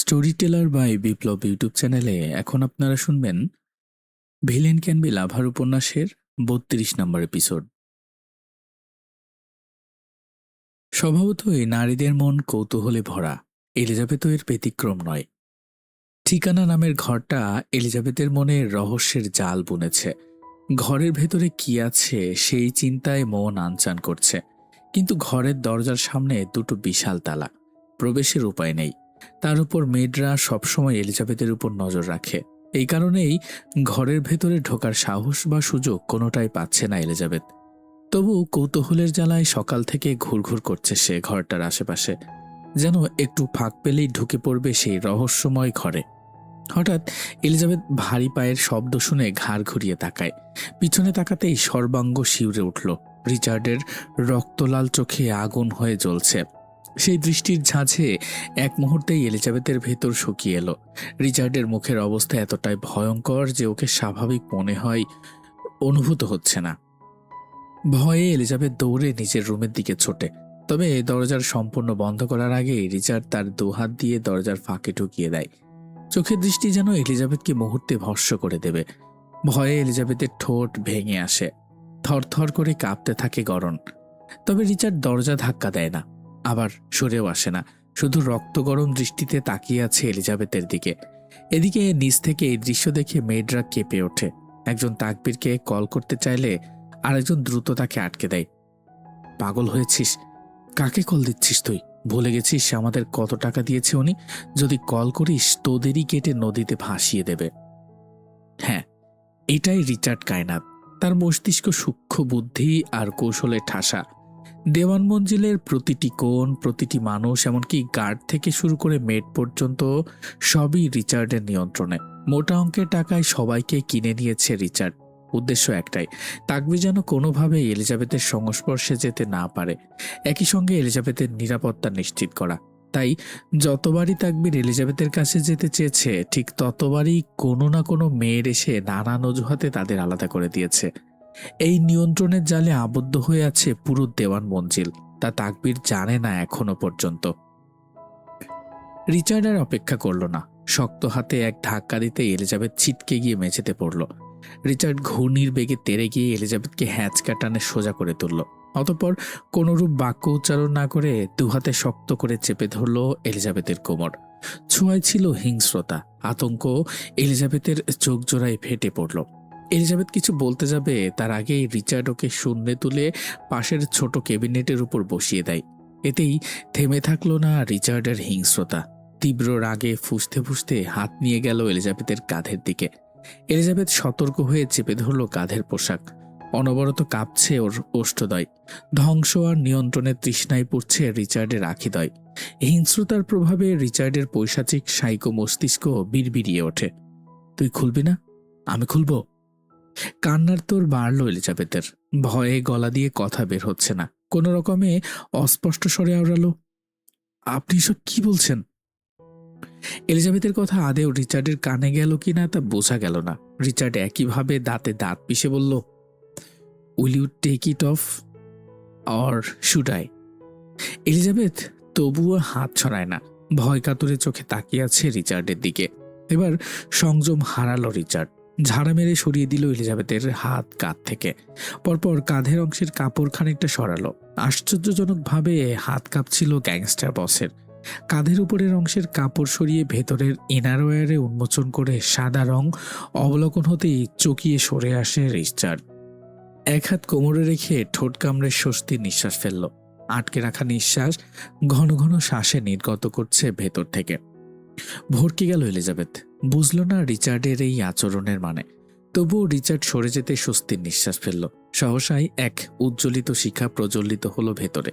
Story teller by Biplab YouTube চ্যানেলে এখন আপনারা শুনবেন ভিলেন ক্যান বি লাভার উপন্যাসের ৩২ নম্বর এপিসোড। স্বভাবতই নারীদের মন কৌতূহলে ভরা, এলিজাবেথও এর ব্যতিক্রম নয়। ঠিকানা নামের ঘরটা এলিজাবেথের মনে রহস্যের জাল বুনেছে। ঘরের ভেতরে কি আছে সেই চিন্তায় মন আনচান করছে, কিন্তু ঘরের দরজার সামনে দুটো বিশাল তালা, প্রবেশের উপায় নেই। তার উপর মেয়েরা সবসময় এলিজাবেথের উপর নজর রাখে। এই কারণেই ঘরের ভেতরে ঢোকার সাহস বা সুযোগ কোনোটাই পাচ্ছে না এলিজাবেথ। তবু কৌতূহলের জ্বালায় সকাল থেকে ঘুরঘুর করছে সে ঘরটার আশেপাশে, যেন একটু ফাঁক পেলেই ঢুকে পড়বে সেই রহস্যময় ঘরে। হঠাৎ এলিজাবেথ ভারী পায়ের শব্দ শুনে ঘাড় ঘুরিয়ে তাকায়। পিছনে তাকাতেই সর্বাঙ্গ শিউরে উঠল। রিচার্ডের রক্তলাল চোখে আগুন হয়ে জ্বলছে। সেই দৃষ্টির ঝাঁঝে এক মুহূর্তেই এলিজাবেথের ভেতর শুকিয়ে এলো। রিচার্ডের মুখের অবস্থা এতটাই ভয়ঙ্কর যে ওকে স্বাভাবিক মনে হয় অনুভূত হচ্ছে না। ভয়ে এলিজাবেথ দৌড়ে নিজের রুমের দিকে ছোটে, তবে দরজার সম্পূর্ণ বন্ধ করার আগেই রিচার্ড তার দুহাত দিয়ে দরজার ফাঁকে ঢুকিয়ে দেয়। চোখের দৃষ্টি যেন এলিজাবেথকে মুহূর্তে ভস্ম করে দেবে। ভয়ে এলিজাবেথের ঠোঁট ভেঙে আসে, থরথর করে কাঁপতে থাকে গরম। তবে রিচার্ড দরজা ধাক্কা দেয় না, আবার সরেও আসে না, শুধু রক্তগরম দৃষ্টিতে তাকিয়ে আছে এলিজাবেথের দিকে। এদিকে নিচ থেকে এই দৃশ্য দেখে মেয়েডরা কেঁপে ওঠে। একজন তাকবীরকে কল করতে চাইলে আরেকজন দ্রুত তাকে আটকে দেয়। পাগল হয়েছিস? কাকে কল দিচ্ছিস তুই? ভুলে গেছিস আমাদের কত টাকা দিয়েছে উনি? যদি কল করিস তোদেরই কেটে নদীতে ভাসিয়ে দেবে। হ্যাঁ, এটাই রিচার্ড কায়নাত। তার মস্তিষ্ক সূক্ষ্ম বুদ্ধি আর কৌশলে ঠাসা। দেওয়ান মঞ্জিলের প্রতিটি কোণ, প্রতিটি মানুষ, এমনকি গার্ড থেকে শুরু করে মেড পর্যন্ত সবই রিচার্ডের নিয়ন্ত্রণে। মোটা অঙ্কের টাকায় সবাইকে কিনে নিয়েছে রিচার্ড। উদ্দেশ্য একটাই, তাকবীর যেন কোনোভাবে এলিজাবেথের সংস্পর্শে যেতে না পারে, একই সঙ্গে এলিজাবেথের নিরাপত্তা নিশ্চিত করা। তাই যতবারই তাকবীর এলিজাবেথের কাছে যেতে চেয়েছে, ঠিক ততবারই কোনো না কোনো মেয়ের এসে নানান অজুহাতে তাদের আলাদা করে দিয়েছে। এই নিয়ন্ত্রণের জালে আবদ্ধ হয়ে আছে পুরো দেওয়ান মঞ্জিল, তা তাকবীর জানে না এখনো পর্যন্ত। রিচার্ড আর অপেক্ষা করল না। শক্ত হাতে এক ধাক্কা দিতে এলিজাবেথ ছিটকে গিয়ে মেঝেতে পড়ল। রিচার্ড ঘূর্ণির বেগে তেড়ে গিয়ে এলিজাবেথকে হ্যাঁচকা টানে সোজা করে তুলল। অতঃপর কোনরূপ বাক্য উচ্চারণ না করে দুহাতে শক্ত করে চেপে ধরল এলিজাবেথের কোমর। ছোঁয়ায় ছিল হিংস্রতা, আতঙ্ক। এলিজাবেথের চোখ জোড়ায় ফেটে পড়ল। এলিজাবেথ কিছু বলতে যাবে তার আগেই রিচার্ড ওকে শূন্যে তুলে পাশের ছোট ক্যাবিনেটের উপর বসিয়ে দেয়। এতেই থেমে থাকলো না রিচার্ডের হিংস্রতা। তীব্র রাগে ফুঁসতে ফুঁসতে হাত নিয়ে গেল এলিজাবেথের কাঁধের দিকে। এলিজাবেথ সতর্ক হয়ে চেপে ধরল কাঁধের পোশাক। অনবরত কাঁপছে ওর ওষ্ঠদয়। ধ্বংস আর নিয়ন্ত্রণের তৃষ্ণায় পড়ছে রিচার্ডের আখিদয়। হিংস্রতার প্রভাবে রিচার্ডের পৈশাচিক সাইকো মস্তিষ্ক বিড়বিড়িয়ে ওঠে। তুই খুলবি না? আমি খুলবো। কান্নার তোর বাড়ল এলিজাবেথের। ভয়ে গলা দিয়ে কথা বের হচ্ছে না। কোনো রকমে অস্পষ্ট স্বরে আওড়ালো, আপনি সব কি বলছেন? এলিজাবেথের কথা আদেও রিচার্ডের কানে গেল কিনা তা বোঝা গেল না। রিচার্ড একইভাবে দাঁতে দাঁত পিষে বলল, will you take it off or should I? Elizabeth তবুও হাত ছড়ায় না। ভয় কাতরে চোখে তাকিয়ে আছে রিচার্ডের দিকে। এবার সংযম হারালো রিচার্ড। ঝাড়া মেরে সরিয়ে দিল এলিজাবেথের হাত কাঁধ থেকে। পরপর কাঁধের অংশের কাপড় খানিকটা সরালো। আশ্চর্যজনকভাবে হাত কাঁপছিল গ্যাংস্টার বসের। কাঁধের উপরের অংশের কাপড় সরিয়ে ভেতরের ইনারওয়্যারে উন্মোচন করে সাদা রং অবলোকন হতেই চকিয়ে সরে আসে রিচার্ড। এক হাত কোমরে রেখে ঠোঁট কামড়ে স্বস্তির নিঃশ্বাস ফেলল। আটকে রাখা নিঃশ্বাস ঘন ঘন শ্বাসে নির্গত করছে ভেতর থেকে। ভরকে গেল এলিজাবেথ। বুঝল না রিচার্ডের এই আচরণের মানে। তবুও রিচার্ড সরে যেতে স্বস্তির নিঃশ্বাস ফেলল। সহসাই এক উজ্জ্বলিত শিখা প্রজ্বলিত হলো ভেতরে।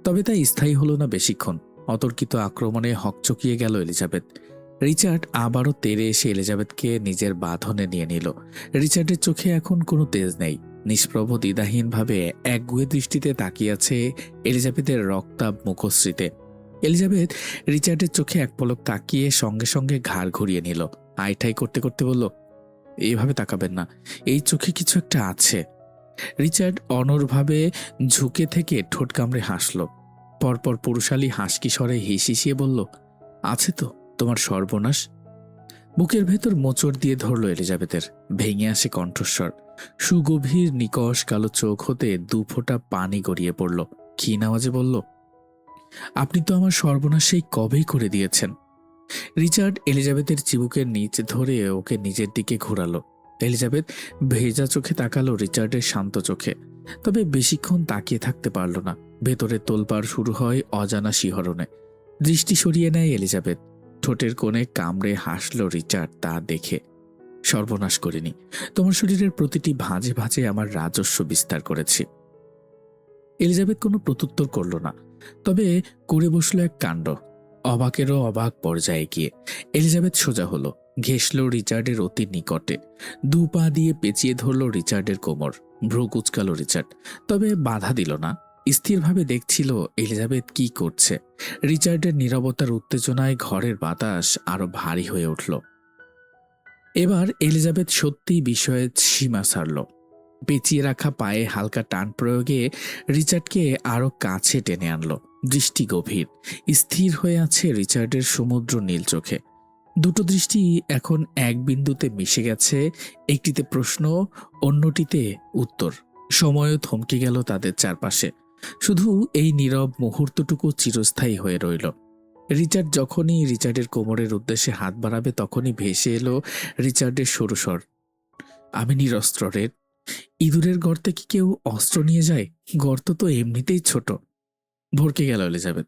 তবে তা স্থায়ী হলো না বেশিক্ষণ। অতর্কিত আক্রমণে হকচকিয়ে গেল এলিজাবেথ। রিচার্ড আবারও তেড়ে এসে এলিজাবেথকে নিজের বাঁধনে নিয়ে নিল। রিচার্ডের চোখে এখন কোনো তেজ নেই। নিষ্প্রভ দ্বিধাহীনভাবে একগুঁয়ে দৃষ্টিতে তাকিয়ে আছে এলিজাবেথের রক্তাভ মুখশ্রীতে। এলিজাবেথ রিচার্ডের চোখে এক পলক তাকিয়ে সঙ্গে সঙ্গে ঘাড় ঘুরিয়ে নিল। আইঠাই করতে করতে বলল, এইভাবে তাকাবেন না, এই চোখে কিছু একটা আছে। রিচার্ড অনড়ভাবে ঝুঁকে থেকে ঠোঁট কামড়ে হাসল। পরপর পুরুষালী হাসকি স্বরে হিসিয়ে বলল, আছে তো, তোমার সর্বনাশ। বুকের ভেতর মোচড় দিয়ে ধরল এলিজাবেথের। ভেঙে আসে কণ্ঠস্বর। সুগভীর নিকষ কালো চোখ হতে দুফোঁটা পানি গড়িয়ে পড়ল। ক্ষীণ আওয়াজে বলল, আপনি তো আমার সর্বনাশ সেই কবেই করে দিয়েছেন। রিচার্ড এলিজাবেথের চিবুকের নিচ ধরে ওকে নিজের দিকে ঘোরালো। এলিজাবেথ ভেজা চোখে তাকালো রিচার্ডের শান্ত চোখে, তবে বেশিক্ষণ তাকিয়ে থাকতে পারল না। ভেতরে তোলপাড় শুরু হয় অজানা শিহরণে। দৃষ্টি সরিয়ে নেয় এলিজাবেথ। ঠোঁটের কোণে কামড়ে হাসল রিচার্ড তা দেখে। সর্বনাশ করিনি, তোমার শরীরের প্রতিটি ভাঁজে ভাঁজে আমার রাজস্ব বিস্তার করেছি। এলিজাবেথ কোনো প্রত্যুত্তর করল না, তবে করে বসল এক কাণ্ড। অবাকেরও অবাক পর্যায়ে গিয়ে এলিজাবেথ সোজা হলো, ঘেঁষল রিচার্ডের অতি নিকটে। দু পা দিয়ে পেঁচিয়ে ধরল রিচার্ডের কোমর। ভ্রু কুচকাল রিচার্ড, তবে বাধা দিল না। স্থিরভাবে দেখছিল এলিজাবেথ কি করছে। রিচার্ডের নীরবতার উত্তেজনায় ঘরের বাতাস আরো ভারী হয়ে উঠল। এবার এলিজাবেথ সত্যিই বিষয়ের সীমা ছাড়ল। পেঁচিয়ে রাখা পায়ে হালকা টান প্রয়োগে রিচার্ডকে আরো কাছে টেনে আনলো। দৃষ্টি গভীর, স্থির হয়ে আছে রিচার্ডের সমুদ্র নীল চোখে। দুটো দৃষ্টি এখন এক বিন্দুতে মিশে গেছে, একটিতে প্রশ্ন, অন্যটিতে উত্তর। সময়ও থমকে গেল তাদের চারপাশে। শুধু এই নীরব মুহূর্তটুকু চিরস্থায়ী হয়ে রইল। রিচার্ড যখনই রিচার্ডের কোমরের উদ্দেশ্যে হাত বাড়াবে তখনই ভেসে এলো রিচার্ডের সরুস্বর, আমি নিরস্ত্র রে। ইঁদুরের গর্তে কি কেউ অস্ত্র নিয়ে যায়? গর্ত তো এমনিতেই ছোট। ভরকে গেল এলিজাবেথ।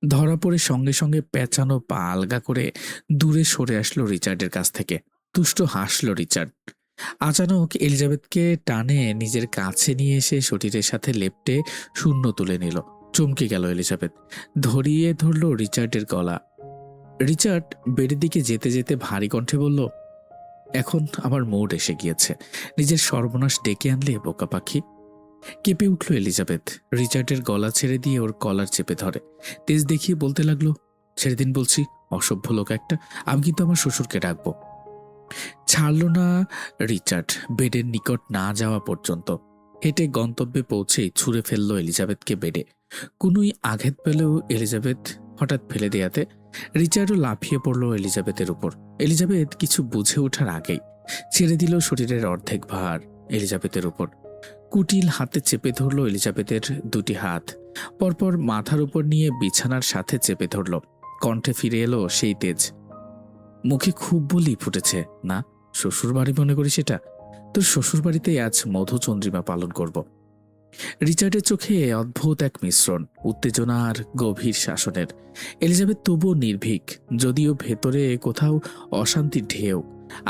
ধরা পড়ে সঙ্গে সঙ্গে পেঁচানো পা আলগা করে দূরে সরে আসলো রিচার্ডের কাছ থেকে। তুষ্ট হাসল রিচার্ড। আচানক এলিজাবেথকে টানে নিজের কাছে নিয়ে এসে শরীরের সাথে লেপ্টে শূন্য তুলে নিল। চমকে গেল এলিজাবেথ। ধরিয়ে ধরল রিচার্ডের গলা। রিচার্ড বেডের দিকে যেতে যেতে ভারী কণ্ঠে বলল, এখন আমার মুড এসে গিয়েছে। নিজের সর্বনাশ ডেকে আনলে বোকা পাখি। কেঁপে উঠল এলিজাবেথ। রিচার্ডের গলা ছেড়ে দিয়ে ওর কলার চেপে ধরে তেজ দেখিয়ে বলতে লাগলো, ছেড়ে দিন বলছি, অসভ্য লোক একটা। আমি কিন্তু আমার শ্বশুরকে ডাকবো। ছাড়ল না রিচার্ড বেডের নিকট না যাওয়া পর্যন্ত। হেঁটে গন্তব্যে পৌঁছেই ছুঁড়ে ফেললো এলিজাবেথকে বেডে। কোনোই আঘাত পেলেও এলিজাবেথ হঠাৎ ফেলে দেয়াতে রিচার্ডও লাফিয়ে পড়ল এলিজাবেথের উপর। এলিজাবেথ কিছু বুঝে ওঠার আগেই ছেড়ে দিল শরীরের অর্ধেক ভার এলিজাবেথের উপর। কুটিল হাতে চেপে ধরল এলিজাবেথের দুটি হাত। পরপর মাথার উপর নিয়ে বিছানার সাথে চেপে ধরল। কণ্ঠে ফিরে এলো সেই তেজ। মুখে খুব বলি ফুটেছে না, শ্বশুর বাড়ি মনে করি সেটা। তোর শ্বশুর বাড়িতেই আজ মধুচন্দ্রিমা পালন করব। রিচার্ডের চোখে অদ্ভুত এক মিশ্রণ, উত্তেজনা আর গভীর শাসনের। এলিজাবেথ তবুও নির্ভীক, যদিও ভেতরে কোথাও অশান্তির ঢেউ।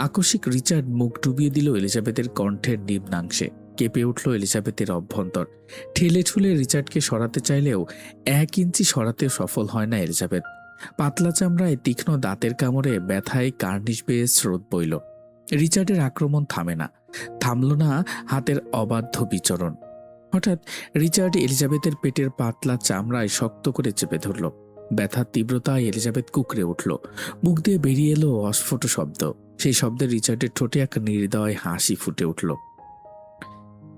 আকস্মিক রিচার্ড মুখ ডুবিয়ে দিল এলিজাবেথের কণ্ঠের নিম্নাংশে। কেঁপে উঠল এলিজাবেথের অভ্যন্তর। ঠেলে ঠুলে রিচার্ডকে সরাতে চাইলেও 1 ইঞ্চি সরাতেও সফল হয় না এলিজাবেথ। পাতলা চামড়ায় তীক্ষ্ণ দাঁতের কামড়ে ব্যথায় কার্নিশ বেয়ে স্রোত বইল। রিচার্ডের আক্রমণ থামে না, থামল না হাতের অবাধ্য বিচরণ। হঠাৎ রিচার্ড এলিজাবেথের পেটের পাতলা চামড়ায় শক্ত করে চেপে ধরল। ব্যথার তীব্রতায় এলিজাবেথ কুকড়ে উঠল। মুখ দিয়ে বেরিয়ে এলো অস্ফুট শব্দ। সেই শব্দে রিচার্ডের ঠোঁটে এক নির্দয় হাসি ফুটে উঠল।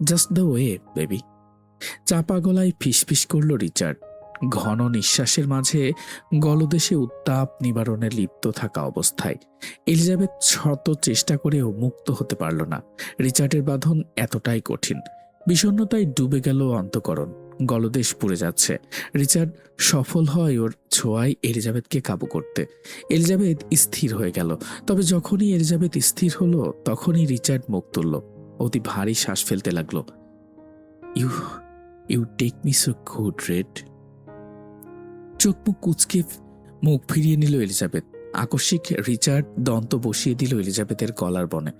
Just the way baby. চাপা গলায় ফিসফিস করল রিচার্ড। ঘন নিঃশ্বাসের মাঝে গলদেশে উত্তাপ নিবারণে লিপ্ত থাকা অবস্থায় এলিজাবেথ শত চেষ্টা করেও মুক্ত হতে পারল না। রিচার্ডের বাঁধন এতটাই কঠিন। বিষণ্ণতায় ডুবে গেল অন্তঃকরণ। গলদেশ পুড়ে যাচ্ছে। রিচার্ড সফল হয় ওর ছোঁয়ায় এলিজাবেথকে কাবু করতে। এলিজাবেথ স্থির হয়ে গেল। তবে যখনই এলিজাবেথ স্থির হলো তখনই রিচার্ড মুখ তুলল। অতি ভারী শ্বাস ফেলতে লাগলো। You you take me so good red. চোখ মুখ কুচকে মুখ ফিরিয়ে নিল এলিজাবেথ। আকস্মিক রিচার্ড দন্ত বসিয়ে দিল এলিজাবেথের গলার বনে।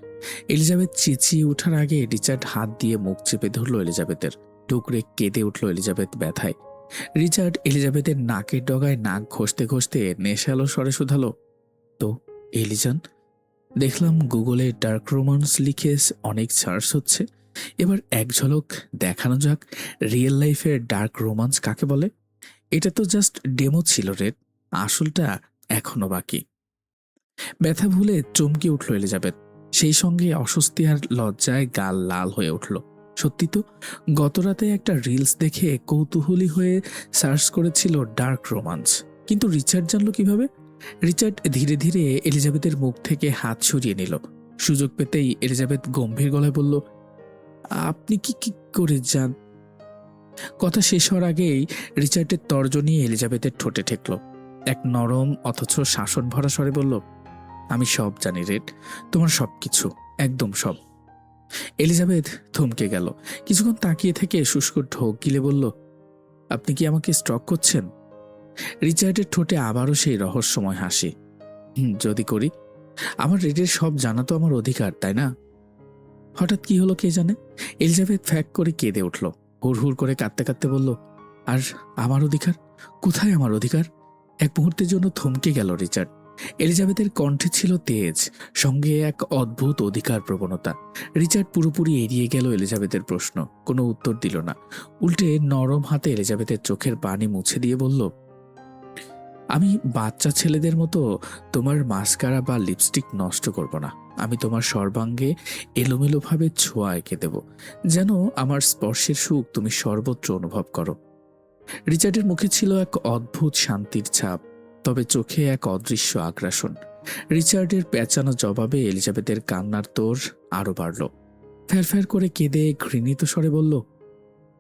এলিজাবেথ চেঁচিয়ে ওঠার আগে রিচার্ড হাত দিয়ে মুখ চেপে ধরল এলিজাবেথের। টুকরে কেঁদে উঠল এলিজাবেথ ব্যথায়। রিচার্ড এলিজাবেথের নাকের ডগায় নাক ঘষতে ঘষতে নেশালো স্বরে শুধালো, তো এলিজান, দেখলাম গুগলে ডার্ক রোমান্স লিখে অনেক সার্চ হচ্ছে। এবার এক ঝলক দেখানো যাক রিয়েল লাইফের ডার্ক রোমান্স কাকে বলে। এটা তো জাস্ট ডেমো ছিল রেড, আসলটা এখনো বাকি। ব্যথা ভুলে চমকে উঠল এলিজাবেথ। সেই সঙ্গে অস্বস্তি আর লজ্জায় গাল লাল হয়ে উঠল। সত্যি তো, গতরাতে একটা রিলস দেখে কৌতূহলী হয়ে সার্চ করেছিল ডার্ক রোমান্স। কিন্তু রিচার্ড জানলো কিভাবে? রিচার্ড ধীরে ধীরে এলিজাবেথের মুখ থেকে হাত সরিয়ে নিল। সুযোগ পেতেই এলিজাবেথ গম্ভীর গলায় বলল, আপনি কি কি করে যান? কথা শেষ হওয়ার আগেই রিচার্ডের তর্জনী এলিজাবেথের ঠোঁটে ঠেকল। এক নরম অথচ শাসন ভরা স্বরে বলল, আমি সব জানি রেড, তোমার সব কিছু, একদম সব। এলিজাবেথ থমকে গেল। কিছুক্ষণ তাকিয়ে থেকে শুষ্ক ঢোক গিলে বলল, আপনি কি আমাকে স্টক করছেন? রিচার্ডের ঠোঁটে আবারও সেই রহস্যময় হাসি। যদি করি। আমার রেডের সব জানা তো আমার অধিকার, তাই না? হঠাৎ কি হলো কে জানে, এলিজাবেথ ফ্যাক করে কেঁদে উঠল। হুড় করে কাঁদতে কাঁদতে বলল, আর আমার অধিকার? কোথায় আমার অধিকার? এক মুহূর্তের জন্য থমকে গেল রিচার্ড। এলিজাবেথের কণ্ঠে ছিল তেজ, সঙ্গে এক অদ্ভুত অধিকার প্রবণতা। রিচার্ড পুরোপুরি এড়িয়ে গেল এলিজাবেথের প্রশ্ন, কোনো উত্তর দিল না। উল্টে নরম হাতে এলিজাবেথের চোখের পানি মুছে দিয়ে বলল, আমি বাচ্চা ছেলেদের মতো তোমার মাস্কারা বা লিপস্টিক নষ্ট করব না। আমি তোমার সর্বাঙ্গে এলোমেলোভাবে ছোঁয়া এঁকে দেব, যেন আমার স্পর্শের সুখ তুমি সর্বত্র অনুভব করো। রিচার্ডের মুখে ছিল এক অদ্ভুত শান্তির ছাপ, তবে চোখে এক অদৃশ্য আগ্রাসন। রিচার্ডের পেঁচানো জবাবে এলিজাবেথের কান্নার তোর আরো বাড়ল। ফ্যার করে কেঁদে ঘৃণিত স্বরে বলল,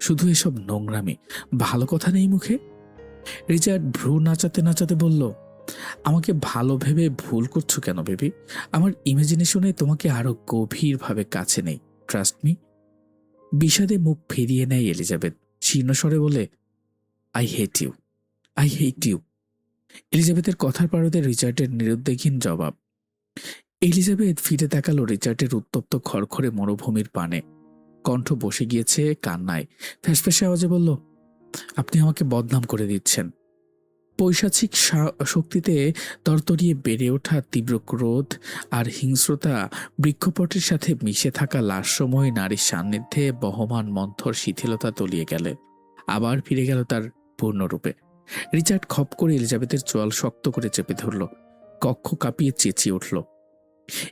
শুধু এসব নোংরামি, ভালো কথা নেই মুখে? রিচার্ড ভ্রু নাচাতে নাচাতে বলল, আমাকে ভালো ভেবে ভুল করছো কেন বেবি? আমার ইমাজিনেশনে তোমাকে আরো গভীরভাবে কাছে নেই, ট্রাস্ট মি। বিষাদে মুখ ফিরিয়ে নেয় এলিজাবেথ, শীর্ণস্বরে বলে, I hate you, I hate you. এলিজাবেথের কথার পারদে রিচার্ডের নিরুদ্বেগহীন জবাব। এলিজাবেথ ফিরে তাকালো রিচার্ডের উত্তপ্ত খড়খড়ে মরুভূমির পানে। কণ্ঠ বসে গিয়েছে কান্নায়। ফ্যাসফ্যাসে আওয়াজে বলল, আপনি আমাকে বদনাম করে দিচ্ছেন। পৈশাচিক শক্তিতে তরতরিয়ে বেড়ে ওঠা তীব্র ক্রোধ আর হিংস্রতা বৃক্ষপটের সাথে মিশে থাকা লাশময় নারীর সান্নিধ্যে বহমান মন্থর শিথিলতা তলিয়ে গেলে আবার ফিরে গেল তার পূর্ণরূপে। রিচার্ড খপ করে এলিজাবেথের চোয়াল শক্ত করে চেপে ধরল। কক্ষ কাঁপিয়ে চেঁচিয়ে উঠল,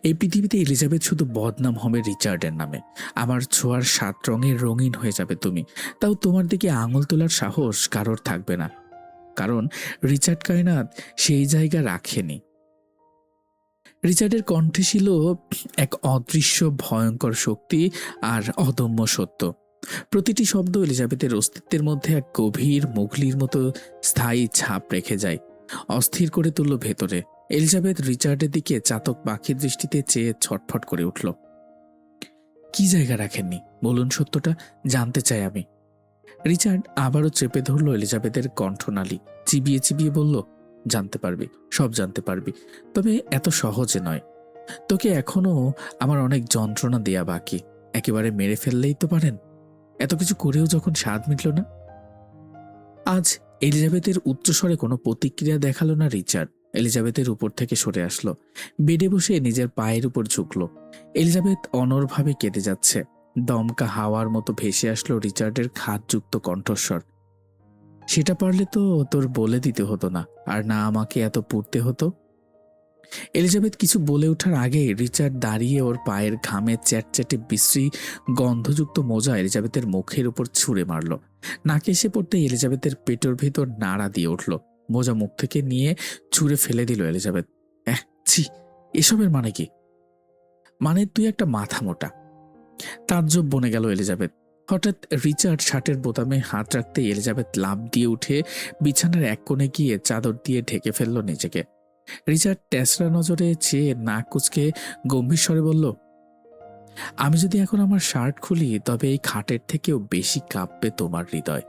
এই পৃথিবীতে এলিজাবেথ শুধু বদনাম হবে রিচার্ডের নামে। আমার ছোঁয়ার 7 রঙের রঙিন হয়ে যাবে তুমি, তাও তোমার দিকে আঙুল তোলার সাহস কারোর থাকবে না, কারণ রিচার্ড কায়নাত সেই জায়গা রাখেনি। রিচার্ডের কণ্ঠে ছিল এক অদৃশ্য ভয়ঙ্কর শক্তি আর অদম্য সত্য। প্রতিটি শব্দ এলিজাবেথের অস্তিত্বের মধ্যে এক গভীর মুঘলির মতো স্থায়ী ছাপ রেখে যায়, অস্থির করে তুলল ভেতরে। এলিজাবেথ রিচার্ডের দিকে চাতক পাখির দৃষ্টিতে চেয়ে ছটফট করে উঠল। কি জায়গা রাখেননি বলুন, সত্যটা জানতে চাই আমি। রিচার্ড আবারও চেপে ধরল এলিজাবেথের কণ্ঠনালী, চিবিয়ে চিবিয়ে বলল, জানতে পারবি, সব জানতে পারবি, তবে এত সহজে নয়। তোকে এখনো আমার অনেক যন্ত্রণা দেয়া বাকি, একেবারে মেরে ফেললেই তো পারেন। এত কিছু করেও যখন স্বাদ মিটল না। আজ এলিজাবেথের উচ্চস্বরে কোনো প্রতিক্রিয়া দেখালো না রিচার্ড। এলিজাবেথের উপর থেকে সরে আসলো, বেডে বসে নিজের পায়ের উপর ঝুঁকল। এলিজাবেথ অনড়ভাবে কেঁদে যাচ্ছে। দমকা হাওয়ার মতো ভেসে আসলো রিচার্ডের খাদযুক্ত কণ্ঠস্বর, সেটা পারলে তো তোর বলে দিতে হতো না, আর না আমাকে এত পুড়তে হতো। এলিজাবেথ কিছু বলে ওঠার আগে রিচার্ড দাঁড়িয়ে ওর পায়ের ঘামে চ্যাটচ্যাটে বিশ্রী গন্ধযুক্ত মোজা এলিজাবেথের মুখের উপর ছুঁড়ে মারল। নাকে এসে পড়তে এলিজাবেথের পেটের ভেতর নাড়া দিয়ে উঠল। মোজা মুখ থেকে নিয়ে ছুঁড়ে ফেলে দিল এলিজাবেথ। ছি, এসবের মানে কি? মানে তুই একটা মাথা মোটা। তাজ্জব বনে গেল এলিজাবেথ। হঠাৎ রিচার্ড শার্টের বোতামে হাত রাখতে এলিজাবেথ লাফ দিয়ে উঠে বিছানার এক কোণে গিয়ে চাদর দিয়ে ঢেকে ফেলল নিজেকে। রিচার্ড তেসরা নজরে চেয়ে নাক কুঁচকে গম্ভীর স্বরে বলল, আমি যদি এখন আমার শার্ট খুলি তবে এই খাটের থেকেও বেশি কাঁপবে তোমার হৃদয়।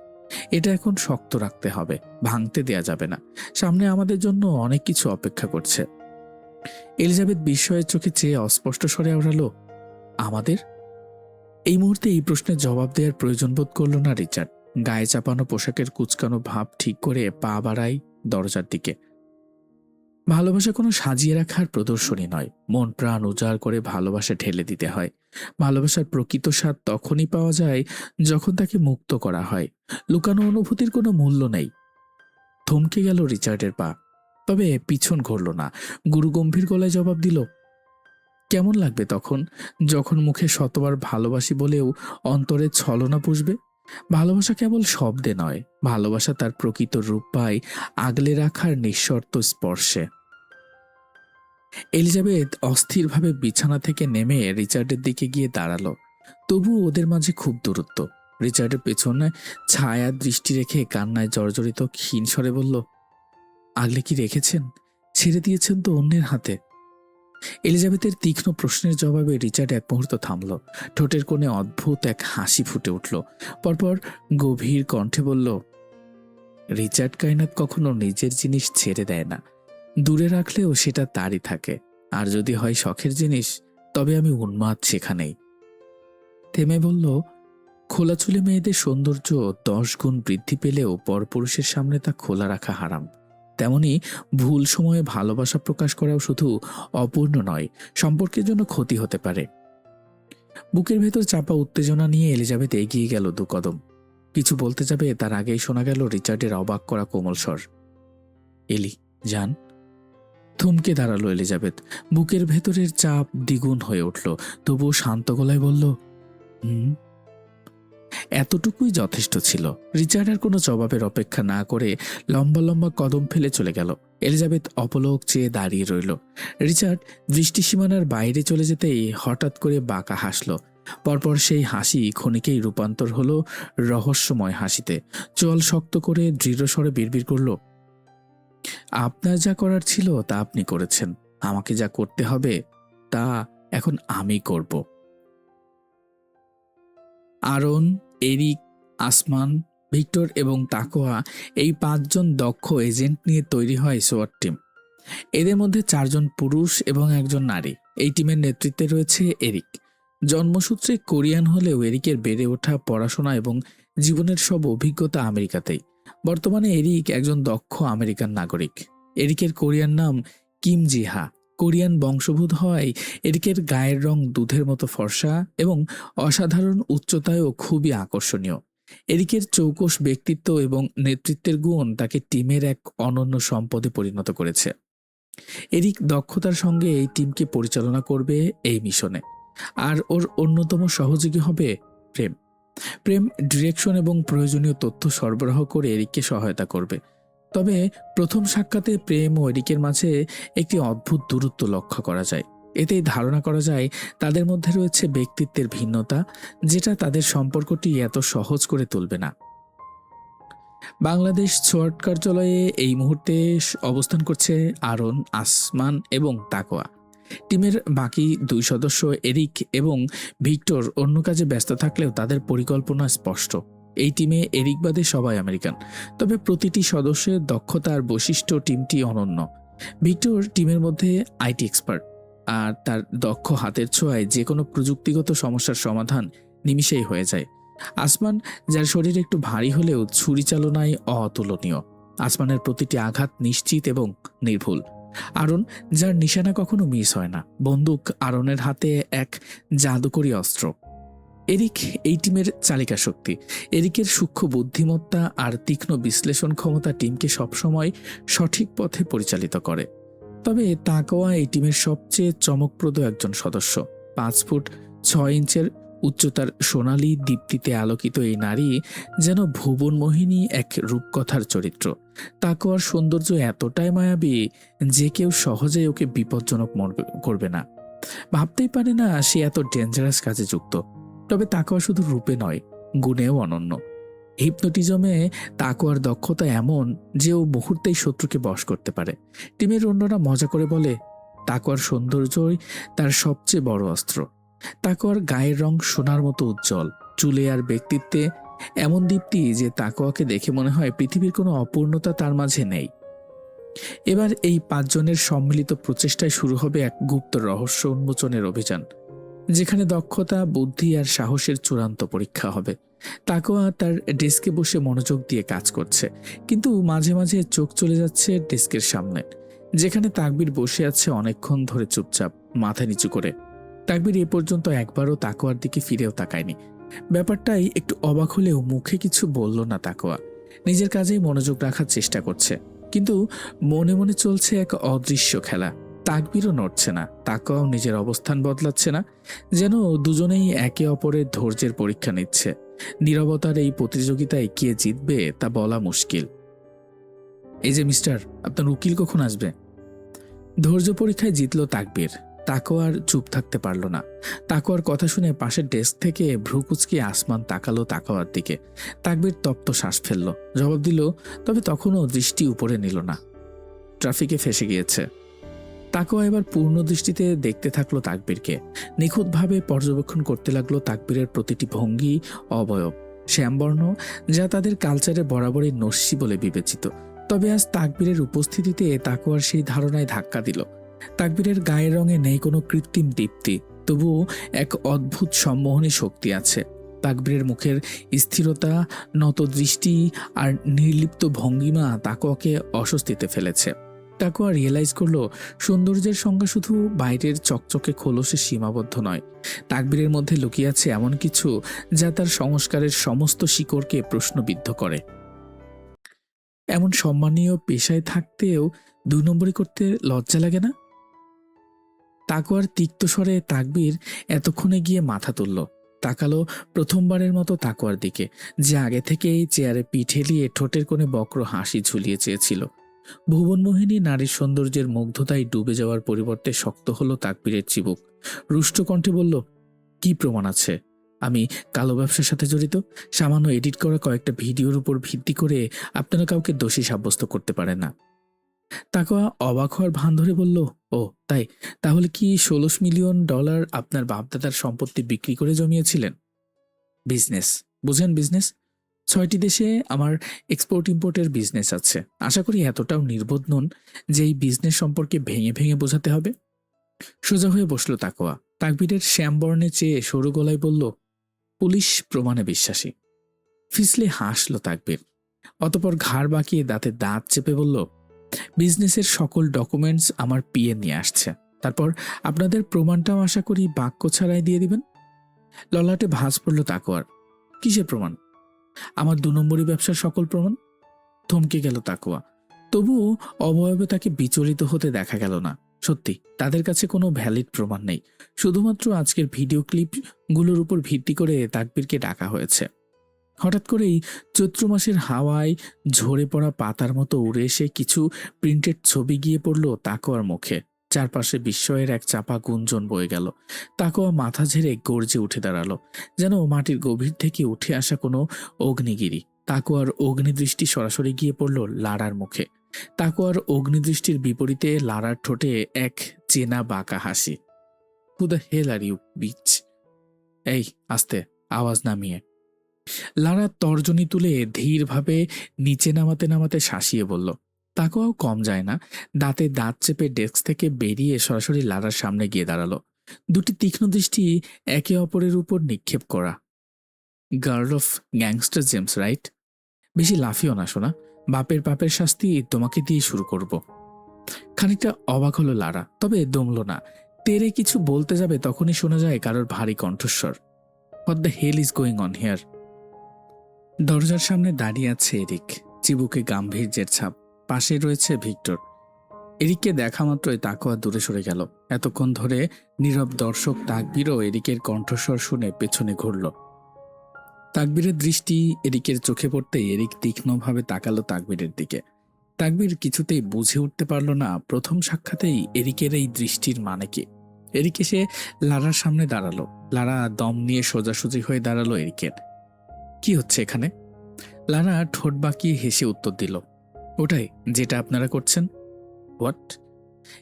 এটা এখন শক্ত রাখতে হবে, ভাঙতে দেয়া যাবে না। সামনে আমাদের জন্য অনেক কিছু অপেক্ষা করছে। এলিজাবেথ বিস্ময়ের চোখে চেয়ে অস্পষ্ট স্বরে আওড়ালো, আমাদের? এই মুহূর্তে এই প্রশ্নের জবাব দেওয়ার প্রয়োজন বোধ করল না রিচার্ড। গায়ে চাপানো পোশাকের কুচকানো ভাব ঠিক করে পা বাড়ায় দরজার দিকে। ভালোবাসা কোনো সাজিয়ে রাখার প্রদর্শনী নয়, মন প্রাণ উজাড় করে ভালোবাসা ঢেলে দিতে হয়। ভালোবাসার প্রকৃত স্বাদ তখনই পাওয়া যায় যখন তাকে মুক্ত করা হয়। লুকানো অনুভূতির কোনো মূল্য নেই। থমকে গেল রিচার্ডের পা, তবে পিছন ঘুরল না। গুরুগম্ভীর গলায় জবাব দিল, কেমন লাগবে তখন, যখন মুখে শতবার ভালোবাসি বলেও অন্তরে ছলনা পুষবে? ভালোবাসা কেবল শব্দে নয়, ভালোবাসা তার প্রকৃত রূপ পায় আগলে রাখার নিঃশর্ত স্পর্শে। এলিজাবেথ অস্থিরভাবে বিছানা থেকে নেমে রিচার্ডের দিকে গিয়ে দাঁড়ালো। তবু ওদের মাঝে খুব দূরত্ব। রিচার্ডের পেছনে ছায়া দৃষ্টি রেখে কান্নায় জর্জরিত ক্ষীণ স্বরে বলল, আগলে কি রেখেছেন? ছেড়ে দিয়েছেন তো অন্যের হাতে। এলিজাবেথের তীক্ষ্ণ প্রশ্নের জবাবে রিচার্ড এক মুহূর্ত থামল। ঠোঁটের কোণে অদ্ভুত এক হাসি ফুটে উঠল। পরপর গভীর কণ্ঠে বলল, রিচার্ড কাইনাত কখনো নিজের জিনিস ছেড়ে দেয় না। দূরে রাখলেও সেটা তারই থাকে। আর যদি হয় শখের জিনিস, তবে আমি উন্মাদ সেখানেই। থেমে বলল, খোলা চুলে মেয়েদের সৌন্দর্য 10 গুণ বৃদ্ধি পেলেও পরপুরুষের সামনে তা খোলা রাখা হারাম। তেমনি ভুল সময়ে ভালোবাসা প্রকাশ করাও শুধু অপূর্ণ নয়, সম্পর্কের জন্য ক্ষতি হতে পারে। বুকের ভেতর চাপা উত্তেজনা নিয়ে এলিজাবেথ এগিয়ে গেল 2 কদম। কিছু বলতে যাবে তার আগেই শোনা গেল রিচার্ডের অবাক করা কোমল স্বর, এলি যান। থমকে দাঁড়ালো এলিজাবেথ। বুকের ভেতরের চাপ দ্বিগুণ হয়ে উঠল। তবুও শান্ত গলায় বলল, হুম। এতটুকুই যথেষ্ট ছিল। রিচার্ড আর কোনো জবাবের অপেক্ষা না করে লম্বা লম্বা কদম ফেলে চলে গেল। এলিজাবেথ অপলক চেয়ে দাঁড়িয়ে রইল। রিচার্ড দৃষ্টিসীমানার বাইরে চলে যেতেই হঠাৎ করে বাঁকা হাসল। পরপর সেই হাসি ক্ষণিকেই রূপান্তর হলো রহস্যময় হাসিতে। চোয়াল শক্ত করে দৃঢ় স্বরে বিড়বিড় করল, আপনার যা করার ছিল তা আপনি করেছেন। আমাকে যা করতে হবে তা এখন আমি করব। আরন, এরিক, আসমান, ভিক্টর এবং তাকোয়া, এই 5 জন দক্ষ এজেন্ট নিয়ে তৈরি হয় সোয়াট টিম। এদের মধ্যে 4 জন পুরুষ এবং 1 জন নারী। এই টিমের নেতৃত্বে রয়েছে এরিক। জন্মসূত্রে কোরিয়ান হলেও এরিকের বেড়ে ওঠা, পড়াশোনা এবং জীবনের সব অভিজ্ঞতা আমেরিকাতেই। বর্তমানে এরিক একজন দক্ষ আমেরিকান নাগরিক। এরিকের কোরিয়ান নাম কিম জিহা। কোরিয়ান বংশোদ্ভূত হওয়ায় এরিকের গায়ের রং দুধের মতো ফর্সা এবং অসাধারণ উচ্চতায়ও খুবই আকর্ষণীয়। এরিকের চৌকস ব্যক্তিত্ব এবং নেতৃত্বের গুণ তাকে টিমের এক অনন্য সম্পদে পরিণত করেছে। এরিক দক্ষতার সঙ্গে এই টিমকে পরিচালনা করবে এই মিশনে। আর ওর অন্যতম সহযোগী হবে প্রেম। প্রেম ডিরেকশন এবং প্রয়োজনীয় তথ্য সরবরাহ করে এরিককে সহায়তা করবে। তবে প্রথম সাক্ষাতে প্রেম ও এরিকের মাঝে একটি অদ্ভুত দূরত্ব লক্ষ্য করা যায়। এতেই ধারণা করা যায় তাদের মধ্যে রয়েছে ব্যক্তিত্বের ভিন্নতা, যেটা তাদের সম্পর্কটি এত সহজ করে তুলবে না। বাংলাদেশ সোয়াট কার্যালয়ে এই মুহূর্তে অবস্থান করছে আরন, আসমান এবং তাকোয়া। টিমের বাকি 2 সদস্য এরিক এবং ভিক্টর অন্য কাজে ব্যস্ত থাকলেও তাদের পরিকল্পনা স্পষ্ট। এই টিমে এরিক বাদে সবাই আমেরিকান, তবে প্রতিটি সদস্যের দক্ষতা আর বৈশিষ্ট্য টিমটি অনন্য। ভিক্টর টিমের মধ্যে আইটি এক্সপার্ট, আর তার দক্ষ হাতের ছোঁয়ায় যে কোনো প্রযুক্তিগত সমস্যার সমাধান নিমিষেই হয়ে যায়। আসমান, যার শরীর একটু ভারী হলেও ছুরি চালনায় অতুলনীয়। আসমানের প্রতিটি আঘাত নিশ্চিত এবং নির্ভুল। আরন, যার নিশানা কখনো মিস হয় না। বন্দুক আরনের হাতে এক জাদুকরী অস্ত্র। এরিক এই টিমের চালিকা শক্তি। এরিকের সূক্ষ্ম বুদ্ধিমত্তা আর তীক্ষ্ণ বিশ্লেষণ ক্ষমতা টিমকে সবসময় সঠিক পথে পরিচালিত করে। তবে তাকোয়া এই টিমের সবচেয়ে চমকপ্রদ একজন সদস্য। 5 ফুট 6 ইঞ্চের উচ্চতার সোনালী দীপ্তিতে আলোকিত এই নারী যেন ভুবনমোহিনী এক রূপকথার চরিত্র। তাকোয়ার সৌন্দর্য এতটাই মায়াবী যে কেউ সহজেই ওকে বিপজ্জনক করবে না। ভাবতেই পারে না সে এত ডেঞ্জারাস কাজে যুক্ত। তবে তাকোয়া শুধু রূপে নয়, গুণেও অনন্য। হিপনোটিজমে তাকোয়ার দক্ষতা এমন যে ও মুহূর্তেই শত্রুকে বশ করতে পারে। টিমের অন্যরা মজা করে বলে, তাকোয়ার সৌন্দর্যই তার সবচেয়ে বড় অস্ত্র। তাকোয়ার গায়ের রং সোনার মতো উজ্জ্বল, চুলে আর ব্যক্তিত্বে এমন দীপ্তি যে তাকোয়াকে দেখে মনে হয় পৃথিবীর কোনো অপূর্ণতা তার মাঝে নেই। এবার এই 5 জনের সম্মিলিত প্রচেষ্টায় শুরু হবে এক গুপ্ত রহস্য উন্মোচনের অভিযান, যেখানে দক্ষতা, বুদ্ধি আর সাহসের চূড়ান্ত পরীক্ষা হবে। তাকোয়া তার ডেস্কে বসে মনোযোগ দিয়ে কাজ করছে, কিন্তু মাঝে মাঝে চোখ চলে যাচ্ছে ডেস্কের সামনে, যেখানে তাকবীর বসে আছে অনেকক্ষণ ধরে চুপচাপ মাথা নিচু করে। তাকবীর এ পর্যন্ত একবারও তাকোয়ার দিকে ফিরেও তাকায়নি। ব্যাপারটাই একটু অবাক হলেও মুখে কিছু বলল না তাকোয়া। নিজের কাজেই মনোযোগ রাখার চেষ্টা করছে, কিন্তু মনে মনে চলছে এক অদৃশ্য খেলা। তাকবীরও নড়ছে না, তাকোয়াও নিজের অবস্থান বদলাচ্ছে না, যেন দুজনেই একে অপরের ধৈর্যের পরীক্ষা নিচ্ছে। নীরবতার এই প্রতিযোগিতায় কে জিতবে তা বলা মুশকিল। এই যে মিস্টার, আপনার উকিল কখন আসবে? ধৈর্য পরীক্ষায় জিতল তাকবীর। তাকও আর চুপ থাকতে পারল না। তাকওয়ার কথা শুনে পাশের ডেস্ক থেকে ভ্রু কুঁচকিয়ে আসমান তাকালো তাকওয়ার দিকে। তাকবীর তপ্ত শ্বাস ফেলল, জবাব দিল, তবে তখনও দৃষ্টি উপরে নিল না। ট্রাফিকে ফেসে গিয়েছে। তাকওয়া এবার পূর্ণ দৃষ্টিতে দেখতে থাকলো তাকবীরকে। নিখুঁতভাবে পর্যবেক্ষণ করতে লাগলো তাকবীরের প্রতিটি ভঙ্গি, অবয়ব। শ্যামবর্ণ, যা তাদের কালচারে বরাবরই নস্যি বলে বিবেচিত। তবে আজ তাকবীরের উপস্থিতিতে তাকওয়ার সেই ধারণায় ধাক্কা দিল। তাকবীরের গায়ের রঙে নেই কোনো কৃত্রিম দীপ্তি, তবুও এক অদ্ভুত সম্মোহনী শক্তি আছে। তাকবীরের মুখের স্থিরতা, নত দৃষ্টি আর নির্লিপ্ত ভঙ্গিমা তাকওয়াকে অস্বস্তিতে ফেলেছে। তাকওয়া রিয়েলাইজ করলো সৌন্দর্যের সংজ্ঞা শুধু বাইরের চকচকে খোলসে সীমাবদ্ধ নয়। তাকবীরের মধ্যে লুকিয়ে আছে এমন কিছু যা তার সংস্কারের সমস্ত শিকড়কে প্রশ্নবিদ্ধ করে। এমন সম্মানীয় পেশায় থাকতেও ২ নম্বরি করতে লজ্জা লাগে না? তাকওয়ার তিক্ত স্বরে তাকবীর এতক্ষণে গিয়ে মাথা তুলল। তাকালো প্রথমবারের মতো তাকওয়ার দিকে, যে আগে থেকেই চেয়ারে পিঠ হেলিয়ে ঠোঁটের কোণে বক্র হাসি ঝুলিয়ে চেয়েছিল। ভুবনমোহিনী নারীর সৌন্দর্যের মুগ্ধতায় ডুবে যাওয়ার পরিবর্তে শক্ত হলো তাকবীরের চিবুক। রুষ্ট কণ্ঠে বলল, কি প্রমাণ আছে? আমি কালো ব্যবসার সাথে জড়িত? সামান্য এডিট করা কয়েকটা ভিডিওর উপর ভিত্তি করে আপনারা কাউকে দোষী সাব্যস্ত করতে পারেন না। তাকওয়া অবাক হওয়ার ভান ধরে বলল, ও তাই? তাহলে কি $16 মিলিয়ন আপনার বাপদাদার সম্পত্তি বিক্রি করে জমিয়েছিলেন? বিজনেস, বুঝেন বিজনেস? ৬টি দেশে আমার এক্সপোর্ট ইম্পোর্টের বিজনেস আছে। আশা করি এতটাও নির্বোধ নন যে এই বিজনেস সম্পর্কে ভেঙে ভেঙে বোঝাতে হবে। সোজা হয়ে বসল তাকওয়া। তাকবীরের শ্যামবর্ণে চেয়ে সরু গলায় বলল, পুলিশ প্রমাণে বিশ্বাসী। ফিসলে হাসল তাকবীর। অতপর ঘাড় বাঁকিয়ে দাঁতে দাঁত চেপে বলল, বিজনেসের সকল ডকুমেন্টস আমার পিএ নিয়ে আসছে। তারপর আপনাদের প্রমাণটাও আশা করি বাক্য ছাড়াই দিয়ে দিবেন। ললাটে ভাঁজ পড়ল তাকওয়ার। কিসের প্রমাণ? আমার ২ নম্বরি ব্যবসার সকল প্রমাণ। থমকে গেল তাকওয়া। তবুও অবয়বে তাকে বিচলিত হতে দেখা গেল না। সত্যি তাদের কাছে কোনো ভ্যালিড প্রমাণ নেই। শুধুমাত্র আজকের ভিডিও ক্লিপগুলোর উপর ভিত্তি করে তাকবীরকে ডাকা হয়েছে। হঠাৎ করেই চৈত্র মাসের হাওয়ায় ঝরে পড়া পাতার মতো উড়ে এসে কিছু প্রিন্টেড ছবি গিয়ে পড়ল তাকওয়ার মুখে। চারপাশে বিস্ময়ের এক চাপা গুঞ্জন বয়ে গেল। তাকওয়া মাথা ঝেড়ে গর্জে উঠে দাঁড়ালো, যেন মাটির গভীর থেকে উঠে আসা কোনো অগ্নিগিরি। তাকওয়ার অগ্নিদৃষ্টি সরাসরি গিয়ে পড়ল লারার মুখে। তাকওয়ার অগ্নিদৃষ্টির বিপরীতে লারার ঠোঁটে এক চেনা বাঁকা হাসি। Who the hell are you bitch? এই আস্তে, আওয়াজ নামিয়ে। লারা তর্জনী তুলে ধীরভাবে নিচে নামাতে নামাতে শাসিয়ে বলল। তাকওয়াও কম যায় না। দাঁতে দাঁত চেপে ডেস্ক থেকে বেরিয়ে সরাসরি লারার সামনে গিয়ে দাঁড়ালো। দুটি তীক্ষ্ণ দৃষ্টি একে অপরের উপর নিক্ষেপ করা। Girl of gangster James, right? বেশি লাফিও না শোনা। বাপের পাপের শাস্তি তোমাকে দিয়ে শুরু করব। খানিকটা অবাক হলো লারা, তবে দমল না। তেরে কিছু বলতে যাবে তখনই শোনা যায় কারোর ভারী কণ্ঠস্বর। What the hell is going on here? দরজার সামনে দাঁড়িয়ে আছে এরিক, চিবুকে গাম্ভীর্যের ছাপ। পাশে রয়েছে ভিক্টর। এরিককে দেখা মাত্রই তাকওয়া দূরে সরে গেল। এতক্ষণ ধরে নীরব দর্শক তাকবীরও এরিকের কণ্ঠস্বর শুনে পেছনে ঘুরল। তাকবীরের দৃষ্টি এরিকের চোখে পড়তেই এরিক তীক্ষ্ণভাবে তাকালো তাকবীরের দিকে। তাকবীর কিছুতেই বুঝে উঠতে পারল না প্রথম সাক্ষাতেই এরিকের এই দৃষ্টির মানে কি। এরিক এসে লারার সামনে দাঁড়ালো। লারা দম নিয়ে সোজাসুজি হয়ে দাঁড়ালো এরিকের। কি হচ্ছে এখানে? লারা ঠোঁট বাঁকিয়ে হেসে উত্তর দিল, ওটাই যেটা আপনারা করছেন। হোয়াট?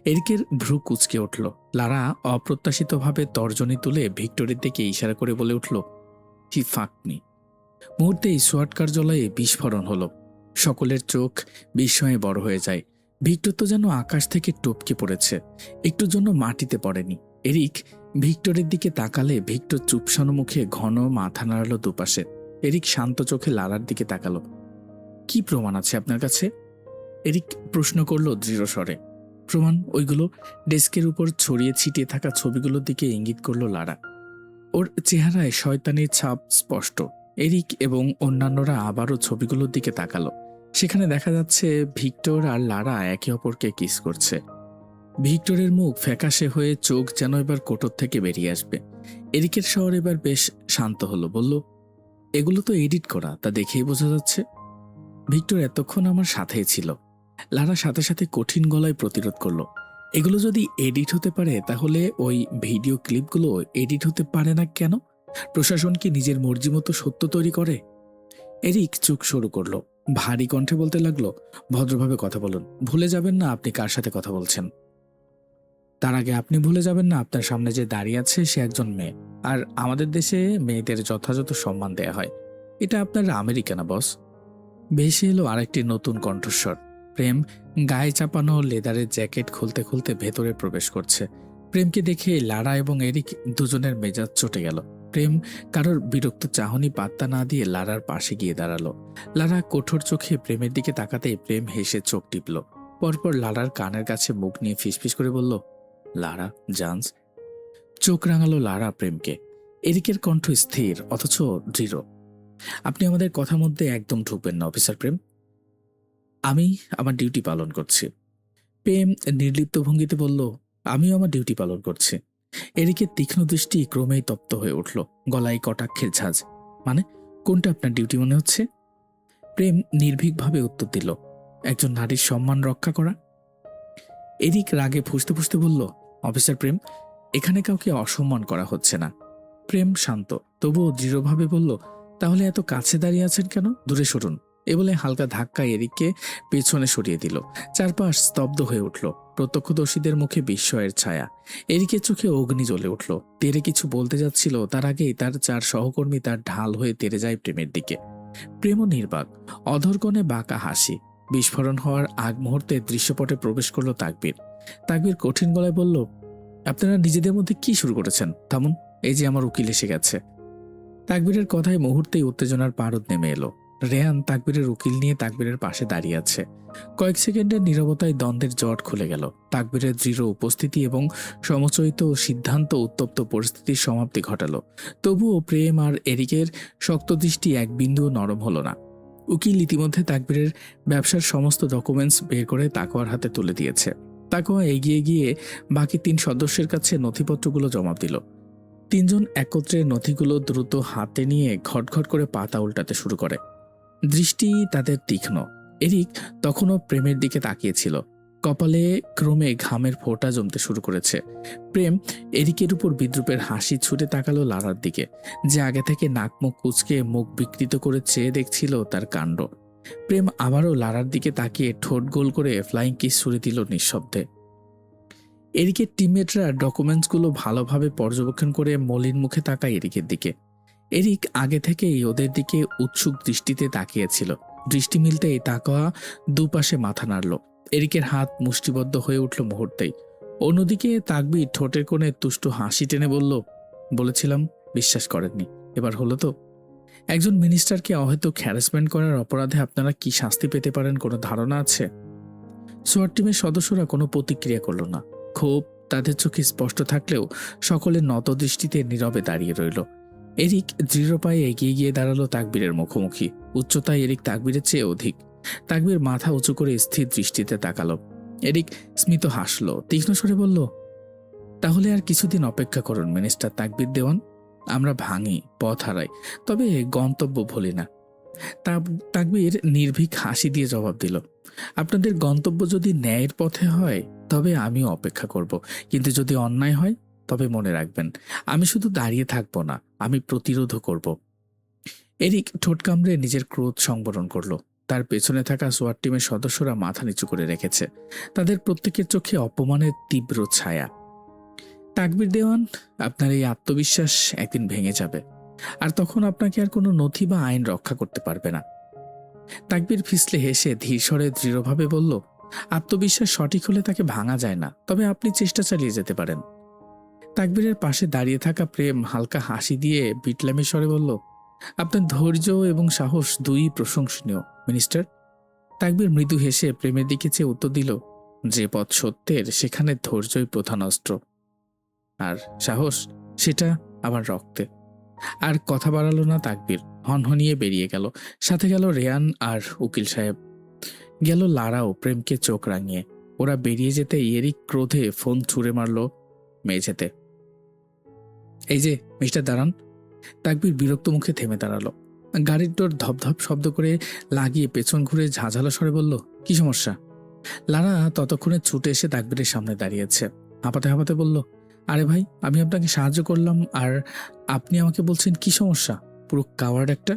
এরিকের ভ্রু কুঁচকে উঠল। লারা অপ্রত্যাশিতভাবে তর্জনী তুলে ভিক্টরের দিকে ইশারা করে বলে উঠল, হি ফাক মি। মুহূর্তেই সোয়াট কার্যালয়ে বিস্ফোরণ হলো। সকলের চোখ বিস্ময়ে বড় হয়ে যায়। ভিক্টর তো যেন আকাশ থেকে টপকে পড়েছে, একটুর জন্য মাটিতে পড়েনি। এরিক ভিক্টরের দিকে তাকালে ভিক্টর চুপসানো মুখে ঘন মাথা নাড়ালো দুপাশে। এরিক শান্ত চোখে লারার দিকে তাকালো। কি প্রমাণ আছে আপনার কাছে? এরিক প্রশ্ন করল দৃঢ় স্বরে। প্রমাণ ওইগুলো। ডেস্কের উপর ছড়িয়ে ছিটিয়ে থাকা ছবিগুলোর দিকে ইঙ্গিত করল লারা। ওর চেহারায় শয়তানির ছাপ স্পষ্ট। এরিক এবং অন্যান্যরা আবারও ছবিগুলোর দিকে তাকালো। সেখানে দেখা যাচ্ছে ভিক্টর আর লারা একে অপরকে কিস করছে। ভিক্টরের মুখ ফ্যাকাশে হয়ে চোখ যেন এবার কোটর থেকে বেরিয়ে আসবে। এরিকের স্বর এবার বেশ শান্ত হলো। বলল, এগুলো তো এডিট করা, তা দেখেই বোঝা যাচ্ছে। ভিক্টর এতক্ষণ আমার সাথেই ছিল। লারা সাথে সাথে কঠিন গলায় প্রতিরোধ করল, এগুলো যদি এডিট হতে পারে তাহলে ওই ভিডিও ক্লিপগুলো এডিট হতে পারে না কেন? প্রশাসন কি নিজের মর্জি মতো সত্য তৈরি করে? এরিক চোখ শুরু করলো, ভারী কণ্ঠে বলতে লাগলো, ভদ্রভাবে কথা বলুন, ভুলে যাবেন না আপনি কার সাথে কথা বলছেন। তার আগে আপনি ভুলে যাবেন না আপনার সামনে যে দাঁড়িয়ে আছে সে একজন মেয়ে, আর আমাদের দেশে মেয়েদের যথাযথ সম্মান দেয়া হয়। এটা আপনার আমেরিকা না বস। ভেসে এলো আরেকটি নতুন কণ্ঠস্বর। প্রেম গায়ে চাপানো লেদারের জ্যাকেট খুলতে খুলতে ভেতরে প্রবেশ করছে। প্রেমকে দেখে লারা এবং এরিক দুজনের মেজাজ চটে গেল। প্রেম কারোর বিরক্ত চাহনি পাত্তা না দিয়ে লারার পাশে গিয়ে দাঁড়ালো। লারা কঠোর চোখে প্রেমের দিকে তাকাতেই প্রেম হেসে চোখ টিপল। পরপর লারার কানের কাছে মুখ নিয়ে ফিসফিস করে বলল, লারা জান্স। চোখ রাঙালো লারা প্রেমকে। এরিকের কণ্ঠ স্থির অথচ দৃঢ়। আপনি আমাদের কথার মধ্যে একদম ঢুকবেন না অফিসার প্রেম। আমি আমার ডিউটি পালন করছি। প্রেম নির্লিপ্ত ভঙ্গিতে বলল, আমিও আমার ডিউটি পালন করছি। এরিকের তীক্ষ্ণ দৃষ্টি ক্রমেই তপ্ত হয়ে উঠল, গলায় কটাক্ষের ঝাঁজ। মানে কোনটা আপনার ডিউটি মনে হচ্ছে? প্রেম নির্ভীকভাবে উত্তর দিল, একজন নারীর সম্মান রক্ষা করা। এরিক রাগে ফুঁসতে ফুঁসতে বলল, অফিসার প্রেম, এখানে কাউকে অসম্মান করা হচ্ছে না। প্রেম শান্ত, তবুও দৃঢ়ভাবে বলল, তাহলে এত কাছে দাঁড়িয়ে আছেন কেন? দূরে সরুন। এ বলে হালকা ধাক্কায় এরিককে পেছনে সরিয়ে দিল। চারপাশ স্তব্ধ হয়ে উঠল। প্রত্যক্ষদর্শীদের মুখে বিস্ময়ের ছায়া। এরিকের চোখে অগ্নি জ্বলে উঠল। তেরে কিছু বলতে যাচ্ছিল, তার আগেই তার চার সহকর্মী তার ঢাল হয়ে তেরে যায় প্রেমের দিকে। প্রেমও নির্বাক, অধরকণে বাঁকা হাসি। বিস্ফোরণ হওয়ার আগ মুহূর্তে দৃশ্যপটে প্রবেশ করল তাকবীর। তাকবীর কঠিন গলায় বলল, আপনারা নিজেদের মধ্যে কি শুরু করেছেন? থামুন, এই যে আমার উকিল এসে গেছে। তাকবীরের কথায় মুহূর্তেই উত্তেজনার পারদ নেমে এলো। রেহান তাকবীরের উকিল নিয়ে তাকবীরের পাশে দাঁড়িয়ে আছে। কয়েক সেকেন্ডের নীরবতায় দ্বন্দ্বের জট খুলে গেল। তাকবীরের দৃঢ় উপস্থিতি এবং সমচয়িত সিদ্ধান্ত উত্তপ্ত পরিস্থিতির সমাপ্তি ঘটালো। তবুও প্রেম আর এরিকের শক্ত দৃষ্টি এক বিন্দুও নরম হলো না। উকিল ইতিমধ্যে তাকবীরের ব্যবসার সমস্ত ডকুমেন্টস বের করে তাকোয়ার হাতে তুলে দিয়েছে। তাকোয়া এগিয়ে গিয়ে বাকি 3 সদস্যের কাছে নথিপত্রগুলো জমা দিল। 3 জন একত্রে নথিগুলো দ্রুত হাতে নিয়ে ঘটঘট করে পাতা উল্টাতে শুরু করে। দৃষ্টি তাদের তীক্ষ্ণ। এরিক তখনও প্রেমের দিকে তাকিয়েছিল। কপালে ক্রমে ঘামের ফোঁটা জমতে শুরু করেছে। প্রেম এরিকের উপর বিদ্রুপের হাসি ছুটে তাকালো লারার দিকে, যে আগে থেকে নাক মুখ কুঁচকে মুখ বিকৃত করে চেয়ে দেখছিল তার কাণ্ড। প্রেম আবারও লারার দিকে তাকিয়ে ঠোঁট গোল করে ফ্লাইং কিস ছুড়ে দিল নিঃশব্দে। এরিকের টিমমেটরা ডকুমেন্টসগুলো ভালোভাবে পর্যবেক্ষণ করে মলিন মুখে তাকায় এরিকের দিকে। এরিক আগে থেকেই ওদের দিকে উৎসুক দৃষ্টিতে তাকিয়েছিল। দৃষ্টি মিলতেই তাকোয়া দুপাশে মাথা নাড়ল। এরিকের হাত মুষ্টিবদ্ধ হয়ে উঠল মুহূর্তেই। অন্যদিকে তাকবীর ঠোঁটের কোণে তুষ্ট হাসি টেনে বলল, বলেছিলাম বিশ্বাস করেননি, এবার হলো তো। একজন মিনিস্টারকে অহেতুক হ্যারাসমেন্ট করার অপরাধে আপনারা কি শাস্তি পেতে পারেন কোনো ধারণা আছে? সোয়াট টিমের সদস্যরা কোনো প্রতিক্রিয়া করল না। ক্ষোভ তাদের চোখে স্পষ্ট থাকলেও সকলের নত দৃষ্টিতে নীরবে দাঁড়িয়ে রইল। এরিক দৃঢ় পায়ে এগিয়ে গিয়ে দাঁড়ালো তাকবীরের মুখোমুখি। উচ্চতায় এরিক তাকবীরের চেয়ে অধিক। তাকবীর মাথা উঁচু করে স্থির দৃষ্টিতে তাকালো। এরিক স্মিত হাসল, তীক্ষ্ণ স্বরে বলল, তাহলে আর কিছুদিন অপেক্ষা করুন মিনিস্টার তাকবীর দেওয়ান। আমরা ভাঙি, পথ হারাই, তবে গন্তব্য ভুলি না। তাকবীর নির্ভীক হাসি দিয়ে জবাব দিল, আপনাদের গন্তব্য যদি ন্যায়ের পথে হয় তবে আমিও অপেক্ষা করব, কিন্তু যদি অন্যায় হয় তবে মনে রাখবেন আমি শুধু দাঁড়িয়ে থাকবো না, আমি প্রতিরোধও করব। এরিক ঠোঁট কামড়ে নিজের ক্রোধ সংবরণ করল। তার পেছনে থাকা সোয়াট টিমের সদস্যরা মাথা নিচু করে রেখেছে। তাদের প্রত্যেকের চোখে অপমানের তীব্র ছায়া। তাকবীর দেওয়ান, আপনার এই আত্মবিশ্বাস একদিন ভেঙে যাবে, আর তখন আপনাকে আর কোনো নথি বা আইন রক্ষা করতে পারবে না। তাকবীর ফিসলে হেসে ধীরস্বরে দৃঢ়ভাবে বলল, আত্মবিশ্বাস সঠিক হলে তাকে ভাঙা যায় না, তবে আপনি চেষ্টা চালিয়ে যেতে পারেন। তাকবীরের পাশে দাঁড়িয়ে থাকা প্রেম হালকা হাসি দিয়ে বিটলামি স্বরে বলল, আপনার ধৈর্য এবং সাহস দুই প্রশংসনীয় মিনিস্টার। তাকবীর মৃদু হেসে প্রেমের দিকে চেয়ে উত্তর দিল, যে পথ সত্যের সেখানে ধৈর্যই প্রধান অস্ত্র, আর সাহস সেটা আমার রক্তে। আর কথা বাড়ালো না তাকবীর, হনহনিয়ে বেরিয়ে গেল। সাথে গেল রেয়ান আর উকিল সাহেব। গেল লারাও প্রেমকে চোখ রাঙিয়ে। ওরা বেরিয়ে যেতে এরিক ক্রোধে ফোন ছুঁড়ে মারল মেঝেতে। এই যে মিস্টার দাঁড়ান। তাকবীর বিরক্ত মুখে থেমে দাঁড়ালো। গাড়ির ডোর ধপধপ শব্দ করে লাগিয়ে পেছন ঘুরে ঝাঁঝালো স্বরে বলল, কি সমস্যা? লারা ততক্ষণে ছুটে এসে তাকবীরের সামনে দাঁড়িয়েছে। হাঁপাতে হাঁপাতে বলল, আরে ভাই, আমি আপনাকে সাহায্য করলাম আর আপনি আমাকে বলছেন কি সমস্যা? পুরো কাওয়ার্ড একটা।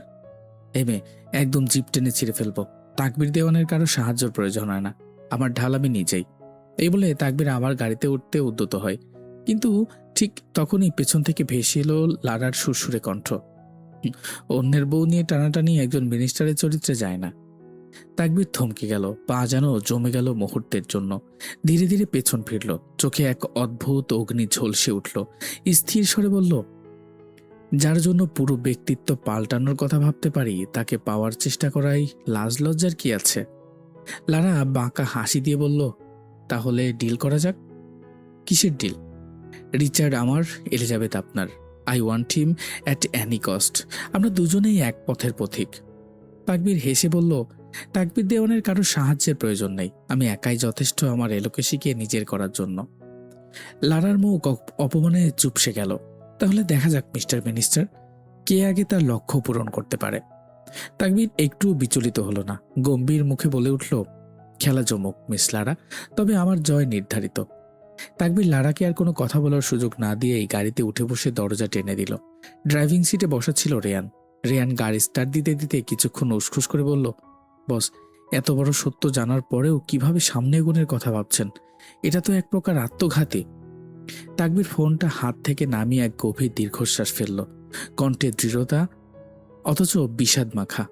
এই মেয়ে, একদম জিপ টেনে ছিঁড়ে ফেলবো। তাকবীর দেওয়ানের কারো সাহায্যের প্রয়োজন হয় না, আমার ঢাল আমি নিজেই। এই বলে তাকবীর আবার গাড়িতে উঠতে উদ্যত হয়, কিন্তু ঠিক তখনই পেছন থেকে ভেসে এলো লারার সুরসুরে কণ্ঠ। "হুঁ, অন্যের বউ নিয়ে টানাটানি একজন মিনিস্টারের চরিত্রে যায় না।" তাকবীর থমকে গেল, পা যেন জমে গেল মুহূর্তের জন্য। ধীরে ধীরে পেছন ফিরল, চোখে এক অদ্ভুত অগ্নি ঝলসে উঠল। স্থির স্বরে বলল, যার জন্য পুরো ব্যক্তিত্ব পাল্টানোর কথা ভাবতে পারি, তাকে পাওয়ার চেষ্টা করাই লাজ লজ্জার কি আছে? লারা বাঁকা হাসি দিয়ে বলল, তাহলে ডিল করা যাক। কিসের ডিল? রিচার্ড আমার, এলিজাবেথ আপনার। I want him at any cost. আমরা দুজনেই এক পথের পথিক। তাকবীর হেসে বলল, তাকবীর দেওয়ানের কারো সাহায্যের প্রয়োজন নেই, আমি একাই যথেষ্ট আমার এলোকেশিকে নিজের করার জন্য। লারার মুখ অপমানে চুপসে গেল। তাহলে দেখা যাক মিস্টার মিনিস্টার, কে আগে তার লক্ষ্য পূরণ করতে পারে। তাকবীর একটু বিচলিত হলো না, গম্ভীর মুখে বলে উঠল, খেলা জমুক মিস লারা, তবে আমার জয় নির্ধারিত। তাকবীর লারাকে আর কোনো কথা বলার সুযোগ না দিয়েই গাড়িতে উঠে বসে দরজা টেনে দিল। ড্রাইভিং সিটে বসা ছিল রেয়ান। রেয়ান গাড়ি স্টার্ট দিতে দিতে কিছুক্ষণ উসখুস করে বলল, বস, এত বড় সত্য জানার পরেও কিভাবে সামনে এগোনোর কথা ভাবছেন? এটা তো এক প্রকার আত্মঘাতী। তাকবীর ফোনটা হাত থেকে নামিয়ে এক গভীর দীর্ঘশ্বাস ফেলল, কণ্ঠে দৃঢ়তা অথচ বিষাদ মাখা।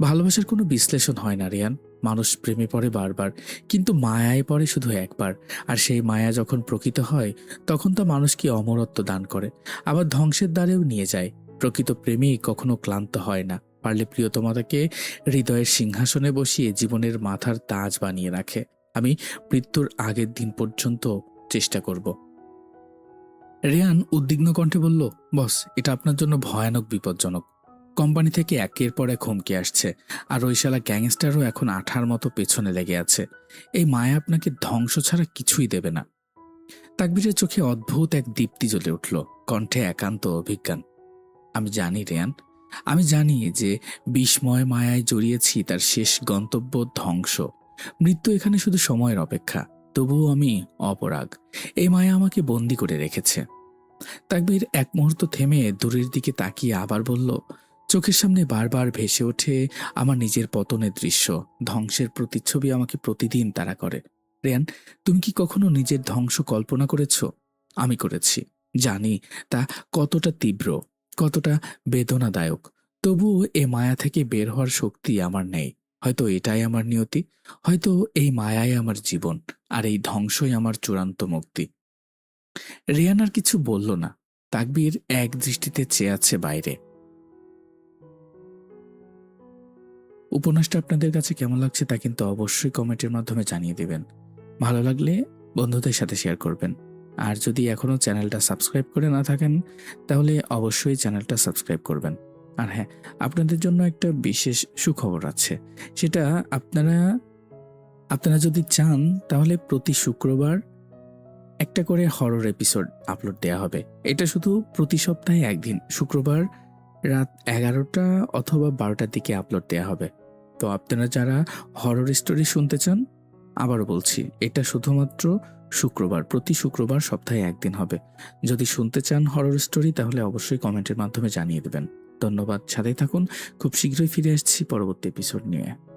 ভালোবাসার কোনো বিশ্লেষণ হয় না রিয়ান, মানুষ প্রেমে পড়ে বারবার, কিন্তু মায়ায় পড়ে শুধু একবার। আর সেই মায়া যখন প্রকৃত হয়, তখন তা মানুষকে অমরত্ব দান করে, আবার ধ্বংসের দ্বারেও নিয়ে যায়। প্রকৃত প্রেমই কখনো ক্লান্ত হয় না, পারলে প্রিয়তমাকে হৃদয়ের সিংহাসনে বসিয়ে জীবনের মাথার তাজ বানিয়ে রাখে। আমি মৃত্যুর আগের দিন পর্যন্ত চেষ্টা করব। রিয়ান উদ্বিগ্ন কণ্ঠে বলল, বস, এটা আপনার জন্য ভয়ানক বিপজ্জনক। কোম্পানি থেকে একের পর এক হুমকি আসছে, আর ওই শালা গ্যাংস্টারও এখন আঠার মতো পেছনে লেগে আছে। এই মায়া আপনাকে ধ্বংস ছাড়া কিছুই দেবে না। তাকবীরের চোখে অদ্ভুত এক দীপ্তি জ্বলে উঠল, কণ্ঠে একান্ত অভিজ্ঞান। আমি জানি রিয়ান, আমি জানি যে বিস্ময় মায়ায় জড়িয়েছি, তার শেষ গন্তব্য ধ্বংস। মৃত্যু এখানে শুধু সময়ের অপেক্ষা। তবুও আমি অপরাগ, এই মায়া আমাকে বন্দি করে রেখেছে। তাকবীর এক মুহূর্ত থেমে দূরের দিকে তাকিয়ে আবার বলল, চোখের সামনে বারবার ভেসে ওঠে আমার নিজের পতনের দৃশ্য, ধ্বংসের প্রতিচ্ছবি আমাকে প্রতিদিন তাড়া করে। রেয়ান, তুমি কি কখনো নিজের ধ্বংস কল্পনা করেছ? আমি করেছি, জানি তা কতটা তীব্র, কতটা বেদনাদায়ক। তবুও এ মায়া থেকে বের হওয়ার শক্তি আমার নেই। হয়তো এটাই আমার নিয়তি, হয়তো এই মায়াই আমার জীবন, আর এই ধ্বংসই আমার চূড়ান্ত মুক্তি। রিয়ান আর কিছু বলল না। তাকবীর এক দৃষ্টিতে চেয়ে আছে বাইরে। উপন্যাসটা আপনাদের কাছে কেমন লাগছে তা কিন্তু অবশ্যই কমেন্টের মাধ্যমে জানিয়ে দিবেন। ভালো লাগলে বন্ধুদের সাথে শেয়ার করবেন। আর যদি এখনও চ্যানেলটা সাবস্ক্রাইব করে না থাকেন, তাহলে অবশ্যই চ্যানেলটা সাবস্ক্রাইব করবেন। আর হ্যাঁ, আপনাদের জন্য একটা বিশেষ সুখবর আছে। সেটা আপনারা আপনারা যদি চান, তাহলে প্রতি শুক্রবার একটা করে হরর এপিসোড আপলোড দেওয়া হবে। এটা শুধু প্রতি সপ্তাহে একদিন, শুক্রবার রাত 11টা অথবা 12টার দিকে আপলোড দেওয়া হবে। তো আপনারা যারা হরর স্টোরি শুনতে চান, আবারও বলছি, এটা শুধুমাত্র শুক্রবার, প্রতি শুক্রবার সপ্তাহে একদিন হবে। যদি শুনতে চান হরর স্টোরি, তাহলে অবশ্যই কমেন্টের মাধ্যমে জানিয়ে দেবেন। ধন্যবাদ, সাথেই থাকুন। খুব শীঘ্রই ফিরে আসছি পরবর্তী এপিসোড নিয়ে।